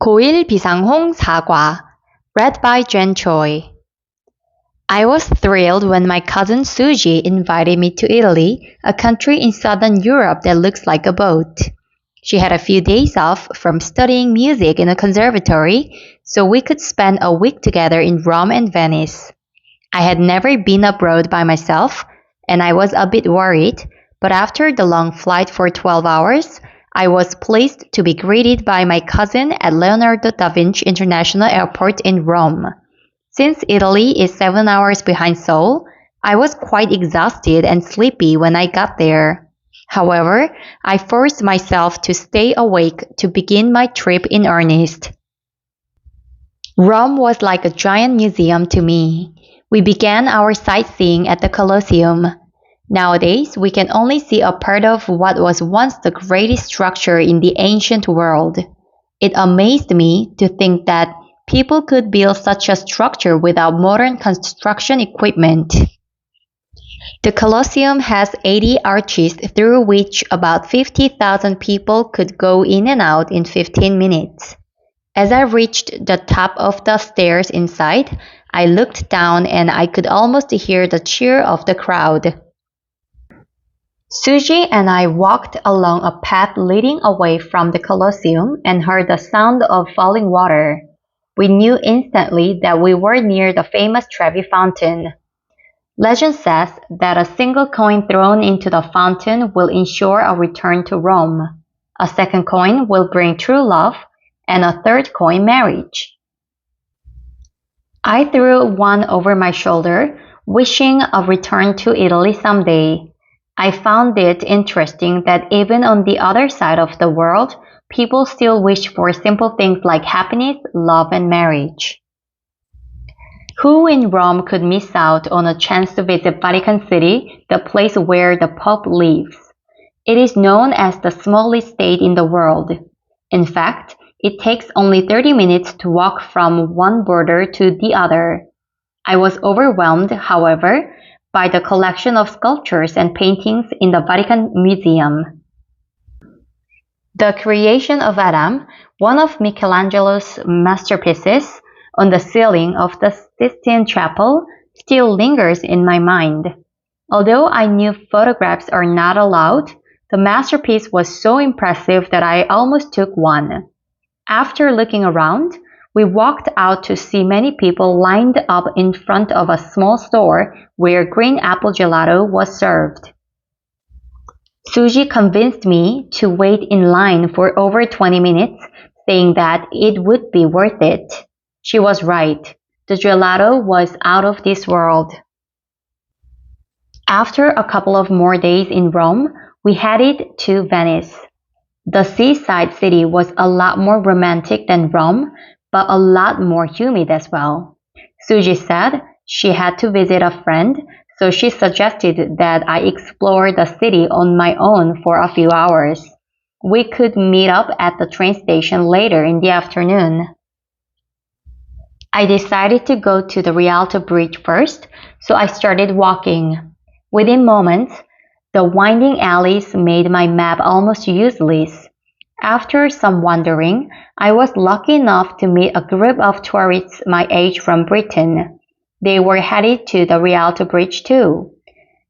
고1 비상홍 사과, read by Jen Choi. I was thrilled when my cousin Suji invited me to Italy, a country in southern Europe that looks like a boat. She had a few days off from studying music in a conservatory, so we could spend a week together in Rome and Venice. I had never been abroad by myself, and I was a bit worried, but after the long flight for 12 hours, I was pleased to be greeted by my cousin at Leonardo da Vinci International Airport in Rome. Since Italy is 7 hours behind Seoul, I was quite exhausted and sleepy when I got there. However, I forced myself to stay awake to begin my trip in earnest. Rome was like a giant museum to me. We began our sightseeing at the Colosseum. Nowadays, we can only see a part of what was once the greatest structure in the ancient world. It amazed me to think that people could build such a structure without modern construction equipment. The Colosseum has 80 arches through which about 50,000 people could go in and out in 15 minutes. As I reached the top of the stairs inside, I looked down and I could almost hear the cheer of the crowd. Suji and I walked along a path leading away from the Colosseum and heard the sound of falling water. We knew instantly that we were near the famous Trevi Fountain. Legend says that a single coin thrown into the fountain will ensure a return to Rome. A second coin will bring true love, and a third coin marriage. I threw one over my shoulder, wishing a return to Italy someday. I found it interesting that even on the other side of the world, people still wish for simple things like happiness, love, and marriage. Who in Rome could miss out on a chance to visit Vatican City, the place where the Pope lives? It is known as the smallest state in the world. In fact, it takes only 30 minutes to walk from one border to the other. I was overwhelmed, however, by the collection of sculptures and paintings in the Vatican Museum. The Creation of Adam, one of Michelangelo's masterpieces, on the ceiling of the Sistine Chapel, still lingers in my mind. Although I knew photographs are not allowed, the masterpiece was so impressive that I almost took one. After looking around, we walked out to see many people lined up in front of a small store where green apple gelato was served. Suji convinced me to wait in line for over 20 minutes, saying that it would be worth it. She was right. The gelato was out of this world. After a couple of more days in Rome, we headed to Venice. The seaside city was a lot more romantic than Rome, but a lot more humid as well. Suji said she had to visit a friend, so she suggested that I explore the city on my own for a few hours. We could meet up at the train station later in the afternoon. I decided to go to the Rialto Bridge first, so I started walking. Within moments, the winding alleys made my map almost useless. After some wandering, I was lucky enough to meet a group of tourists my age from Britain. They were headed to the Rialto Bridge too.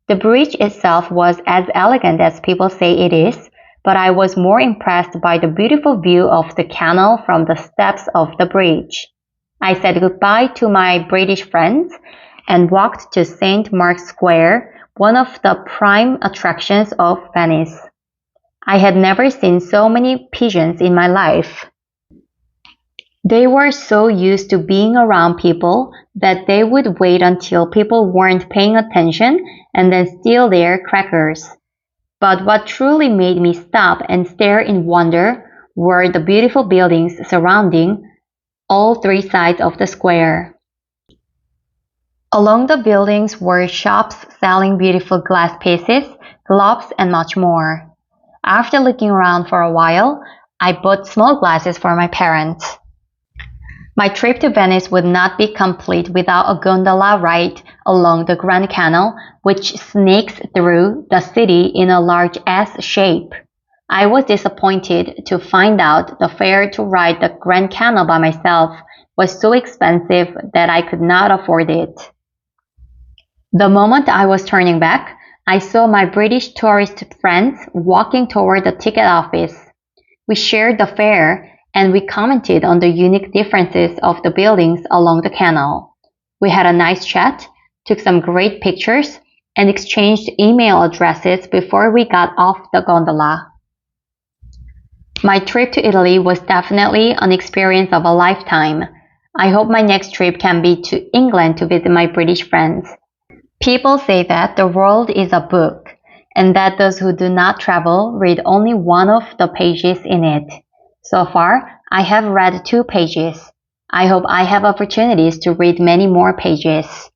The bridge itself was as elegant as people say it is, but I was more impressed by the beautiful view of the canal from the steps of the bridge. I said goodbye to my British friends and walked to St. Mark's Square, one of the prime attractions of Venice. I had never seen so many pigeons in my life. They were so used to being around people that they would wait until people weren't paying attention and then steal their crackers. But what truly made me stop and stare in wonder were the beautiful buildings surrounding all three sides of the square. Along the buildings were shops selling beautiful glass pieces, gloves, and much more. After looking around for a while, I bought small glasses for my parents. My trip to Venice would not be complete without a gondola ride along the Grand Canal, which snakes through the city in a large S shape. I was disappointed to find out the fare to ride the Grand Canal by myself was so expensive that I could not afford it. The moment I was turning back, I saw my British tourist friends walking toward the ticket office. We shared the fare and we commented on the unique differences of the buildings along the canal. We had a nice chat, took some great pictures, and exchanged email addresses before we got off the gondola. My trip to Italy was definitely an experience of a lifetime. I hope my next trip can be to England to visit my British friends. People say that the world is a book, and that those who do not travel read only one of the pages in it. So far, I have read 2 pages. I hope I have opportunities to read many more pages.